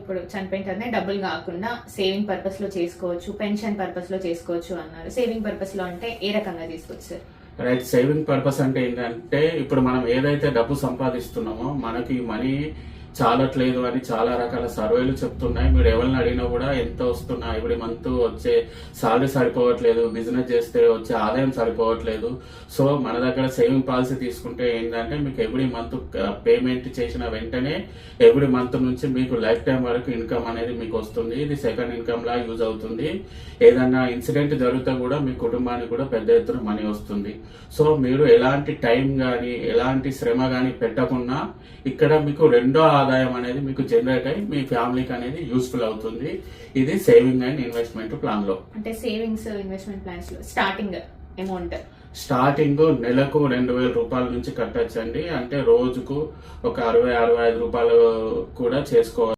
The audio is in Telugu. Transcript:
ఇప్పుడు చనిపోయిన తర్వాత డబ్బులు కాకుండా సేవింగ్ పర్పస్ లో చేసుకోవచ్చు, పెన్షన్ పర్పస్ లో చేసుకోవచ్చు అన్నారు. సేవింగ్ పర్పస్ లో అంటే ఏ రకంగా తీసుకోవచ్చు సార్? రైట్. సేవింగ్ పర్పస్ అంటే ఏంటంటే ఇప్పుడు మనం ఏదైతే డబ్బు సంపాదిస్తున్నామో మనకి మనీ చాలట్లేదు అని చాలా రకాల సర్వేలు చెప్తున్నాయి. మీరు ఎవరిని అడిగినా కూడా ఎంత వస్తున్నా ఎవ్రీ మంత్ వచ్చే సాలరీ సరిపోవట్లేదు, బిజినెస్ చేస్తే వచ్చే ఆదాయం సరిపోవట్లేదు. సో మన దగ్గర సేవింగ్ పాలసీ తీసుకుంటే ఏంటంటే మీకు ఎవ్రీ మంత్ పేమెంట్ చేసిన వెంటనే ఎవ్రీ మంత్ నుంచి మీకు లైఫ్ టైం వరకు ఇన్కమ్ అనేది మీకు వస్తుంది. ఇది సెకండ్ ఇన్కమ్ లా యూజ్ అవుతుంది. ఏదన్నా ఇన్సిడెంట్ జరిగితే కూడా మీ కుటుంబానికి కూడా పెద్ద ఎత్తున మనీ వస్తుంది. సో మీరు ఎలాంటి టైం గానీ ఎలాంటి శ్రమ గానీ పెట్టకుండా ఇక్కడ మీకు రెండో ఆదాయం అనేది మీకు జనరేట్ అయ్యి మీ ఫ్యామిలీకి అనేది యూస్ఫుల్ అవుతుంది. ఇది సేవింగ్ అండ్ ఇన్వెస్ట్మెంట్ ప్లాన్ లో. అంటే సేవింగ్స్ ఇన్వెస్ట్మెంట్ ప్లాన్స్ లో స్టార్టింగ్ స్టార్టింగ్ నెలకు 2,000 రూపాయల నుంచి కట్టచ్చండి. అంటే రోజుకు ఒక 60-65 రూపాయలు కూడా చేసుకోవాలి.